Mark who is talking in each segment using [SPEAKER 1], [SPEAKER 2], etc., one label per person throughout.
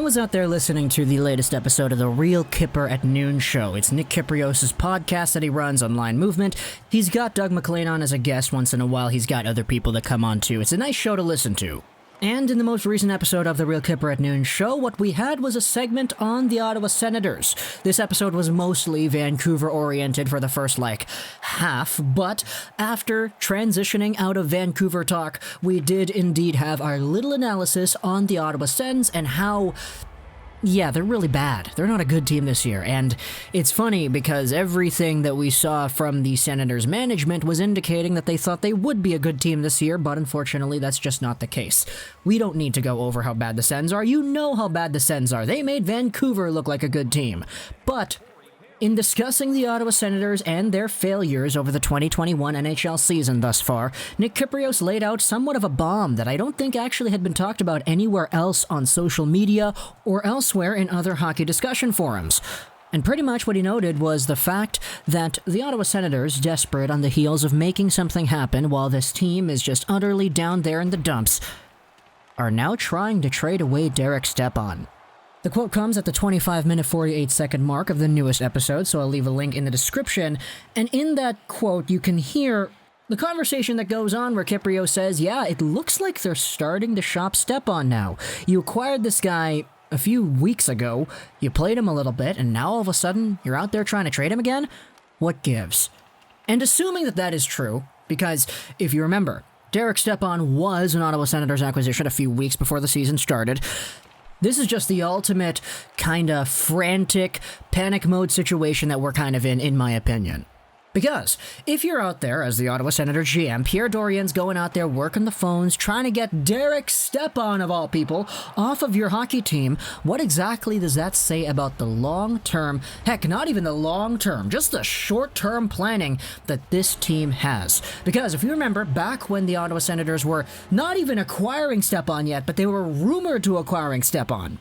[SPEAKER 1] was out there listening to the latest episode of the Real Kipper at Noon show. It's Nick Kypreos' podcast that he runs on Line Movement. He's got Doug McLean on as a guest once in a while. He's got other people that come on too. It's a nice show to listen to. And in the most recent episode of the Real Kipper at Noon show, what we had was a segment on the Ottawa Senators. This episode was mostly Vancouver-oriented for the first, half, but after transitioning out of Vancouver talk, we did indeed have our little analysis on the Ottawa Sens and how... yeah, they're really bad. They're not a good team this year, and it's funny because everything that we saw from the Senators management was indicating that they thought they would be a good team this year, but unfortunately that's just not the case. We don't need to go over how bad the Sens are. You know how bad the Sens are. They made Vancouver look like a good team. But in discussing the Ottawa Senators and their failures over the 2021 NHL season thus far, Nick Kypreos laid out somewhat of a bomb that I don't think actually had been talked about anywhere else on social media or elsewhere in other hockey discussion forums. And pretty much what he noted was the fact that the Ottawa Senators, desperate on the heels of making something happen while this team is just utterly down there in the dumps, are now trying to trade away Derek Stepan. The quote comes at the 25-minute 48-second mark of the newest episode, so I'll leave a link in the description. And in that quote, you can hear the conversation that goes on where Kypreos says, yeah, it looks like they're starting to shop Stepan now. You acquired this guy a few weeks ago, you played him a little bit, and now all of a sudden you're out there trying to trade him again? What gives? And assuming that that is true, because if you remember, Derek Stepan was an Ottawa Senators acquisition a few weeks before the season started. This is just the ultimate kind of frantic panic mode situation that we're kind of in my opinion. Because if you're out there as the Ottawa Senators GM, Pierre Dorian's going out there working the phones, trying to get Derek Stepan, of all people, off of your hockey team, what exactly does that say about the long-term, heck, not even the long-term, just the short-term planning that this team has? Because if you remember, back when the Ottawa Senators were not even acquiring Stepan yet, but they were rumored to acquiring Stepan,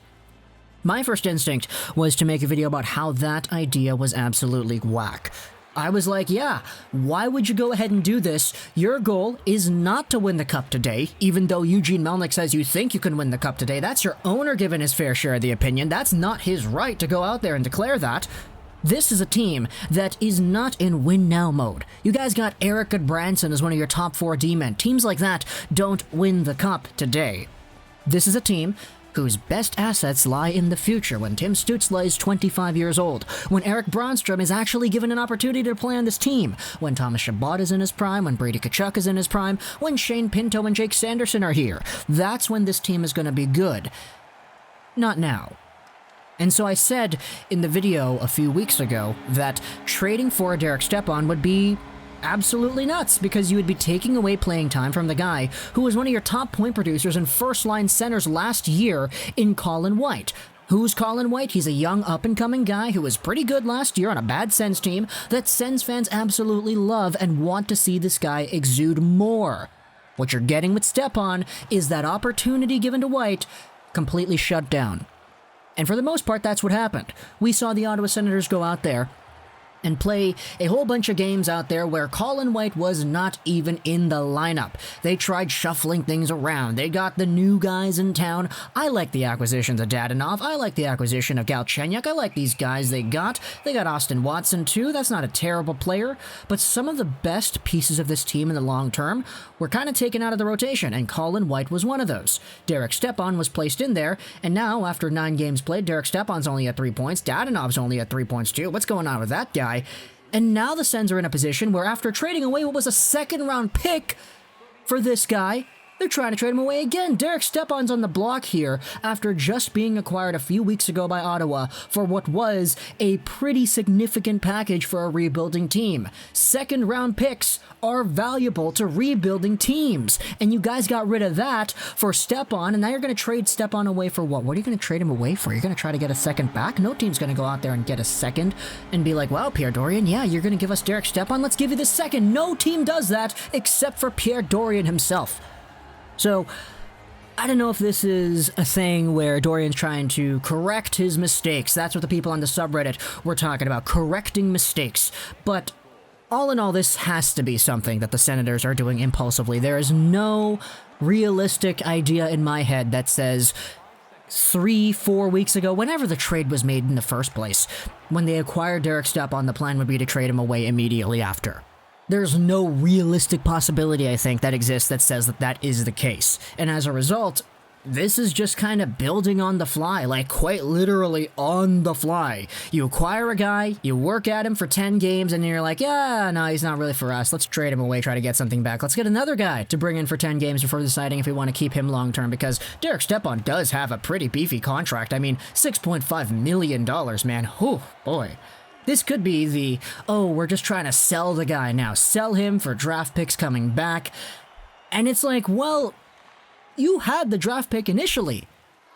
[SPEAKER 1] my first instinct was to make a video about how that idea was absolutely whack. I was like, yeah, why would you go ahead and do this? Your goal is not to win the cup today, even though Eugene Melnyk says you think you can win the cup today. That's your owner giving his fair share of the opinion. That's not his right to go out there and declare that. This is a team that is not in win-now mode. You guys got Eric Goodbranson as one of your top 4 D-men. Teams like that don't win the cup today. This is a team whose best assets lie in the future when Tim Stützle is 25 years old, when Eric Brannstrom is actually given an opportunity to play on this team, when Thomas Chabot is in his prime, when Brady Tkachuk is in his prime, when Shane Pinto and Jake Sanderson are here. That's when this team is going to be good. Not now. And so I said in the video a few weeks ago that trading for Derek Stepan would be absolutely nuts, because you would be taking away playing time from the guy who was one of your top point producers and first-line centers last year in Colin White. Who's Colin White? He's a young up-and-coming guy who was pretty good last year on a bad Sens team that Sens fans absolutely love and want to see this guy exude more. What you're getting with Stepan is that opportunity given to White completely shut down. And for the most part, that's what happened. We saw the Ottawa Senators go out there and play a whole bunch of games out there where Colin White was not even in the lineup. They tried shuffling things around. They got the new guys in town. I like the acquisitions of Dadonov. I like the acquisition of Galchenyuk. I like these guys they got. They got Austin Watson too. That's not a terrible player. But some of the best pieces of this team in the long term were kind of taken out of the rotation, and Colin White was one of those. Derek Stepan was placed in there, and now, after 9 games played, Derek Stepan's only at 3 points. Dadonov's only at 3 points too. What's going on with that guy? And now the Sens are in a position where, after trading away what was a second-round pick for this guy, they're trying to trade him away again. Derek Stepan's on the block here after just being acquired a few weeks ago by Ottawa for what was a pretty significant package for a rebuilding team. Second-round picks are valuable to rebuilding teams, and you guys got rid of that for Stepan, and now you're going to trade Stepan away for what? What are you going to trade him away for? You're going to try to get a second back? No team's going to go out there and get a second and be like, well, Pierre Dorian, yeah, you're going to give us Derek Stepan, let's give you the second. No team does that except for Pierre Dorian himself. So, I don't know if this is a thing where Dorian's trying to correct his mistakes. That's what the people on the subreddit were talking about, correcting mistakes. But all in all, this has to be something that the Senators are doing impulsively. There is no realistic idea in my head that says 3-4 weeks ago, whenever the trade was made in the first place, when they acquired Derek Stepan, the plan would be to trade him away immediately after. There's no realistic possibility, I think, that exists that says that that is the case. And as a result, this is just kind of building on the fly, like quite literally on the fly. You acquire a guy, you work at him for 10 games, and you're like, yeah, no, he's not really for us. Let's trade him away, try to get something back. Let's get another guy to bring in for 10 games before deciding if we want to keep him long term, because Derek Stepan does have a pretty beefy contract. I mean, $6.5 million, man. Oh, boy. This could be the, oh, we're just trying to sell the guy now. Sell him for draft picks coming back. And it's like, well, you had the draft pick initially.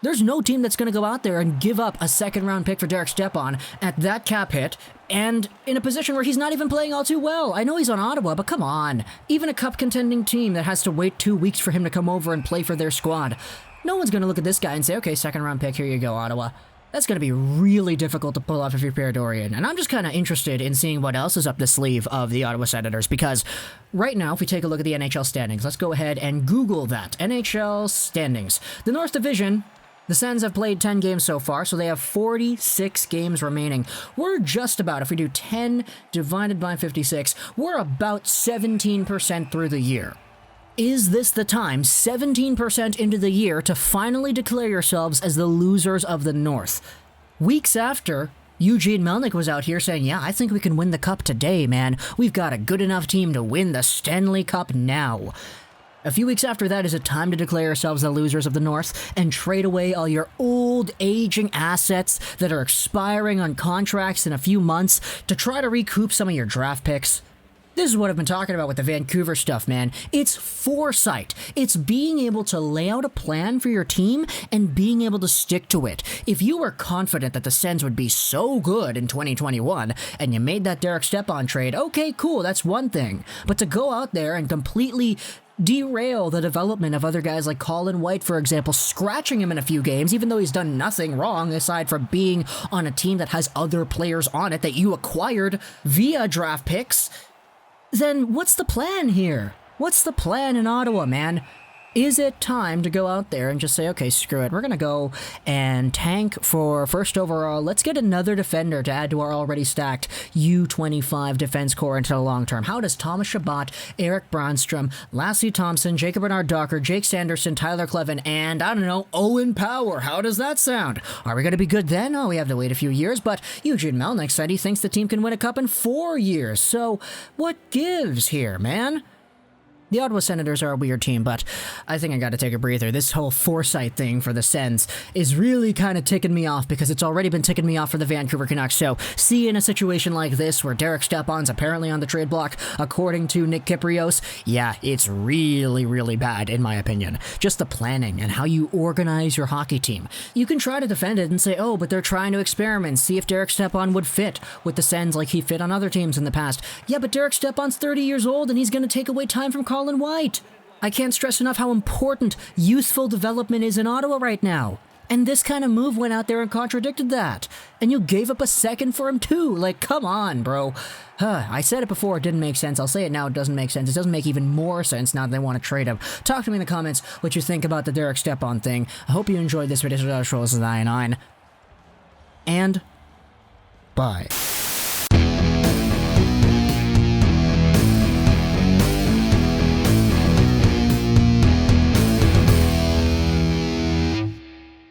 [SPEAKER 1] There's no team that's going to go out there and give up a second-round pick for Derek Stepan at that cap hit and in a position where he's not even playing all too well. I know he's on Ottawa, but come on. Even a cup-contending team that has to wait 2 weeks for him to come over and play for their squad, no one's going to look at this guy and say, okay, second-round pick, here you go, Ottawa. That's going to be really difficult to pull off if you're Pierre Dorian. And I'm just kind of interested in seeing what else is up the sleeve of the Ottawa Senators, because right now, if we take a look at the NHL standings, let's go ahead and Google that. NHL standings. The North Division, the Sens have played 10 games so far, so they have 46 games remaining. We're just about, if we do 10 divided by 56, we're about 17% through the year. Is this the time, 17% into the year, to finally declare yourselves as the losers of the North? Weeks after, Eugene Melnyk was out here saying, yeah, I think we can win the Cup today, man. We've got a good enough team to win the Stanley Cup now. A few weeks after that, is it time to declare yourselves the losers of the North and trade away all your old, aging assets that are expiring on contracts in a few months to try to recoup some of your draft picks? This is what I've been talking about with the Vancouver stuff, man. It's foresight. It's being able to lay out a plan for your team and being able to stick to it. If you were confident that the Sens would be so good in 2021 and you made that Derek Stepan trade, okay, cool, that's one thing. But to go out there and completely derail the development of other guys like Colin White, for example, scratching him in a few games, even though he's done nothing wrong aside from being on a team that has other players on it that you acquired via draft picks, then what's the plan here? What's the plan in Ottawa, man? Is it time to go out there and just say, okay, screw it, we're going to go and tank for first overall. Let's get another defender to add to our already stacked U25 defense core into the long term. How does Thomas Chabot, Eric Brandstrom, Lassie Thompson, Jacob Bernard-Docker, Jake Sanderson, Tyler Clevin, and, I don't know, Owen Power? How does that sound? Are we going to be good then? Oh, we have to wait a few years, but Eugene Melnyk said he thinks the team can win a cup in 4 years. So what gives here, man? The Ottawa Senators are a weird team, but I think I gotta take a breather. This whole foresight thing for the Sens is really kind of ticking me off because it's already been ticking me off for the Vancouver Canucks. So, see in a situation like this where Derek Stepan's apparently on the trade block, according to Nick Kypreos, yeah, it's really, really bad in my opinion. Just the planning and how you organize your hockey team. You can try to defend it and say, oh, but they're trying to experiment, see if Derek Stepan would fit with the Sens like he fit on other teams in the past. Yeah, but Derek Stepan's 30 years old and he's gonna take away time from Colin White. I can't stress enough how important youthful development is in Ottawa right now. And this kind of move went out there and contradicted that. And you gave up a second for him too. Like, come on, bro. I said it before, it didn't make sense. I'll say it now, it doesn't make sense. It doesn't make even more sense now that they want to trade him. Talk to me in the comments what you think about the Derek Stepan thing. I hope you enjoyed this video. This is 9. And bye.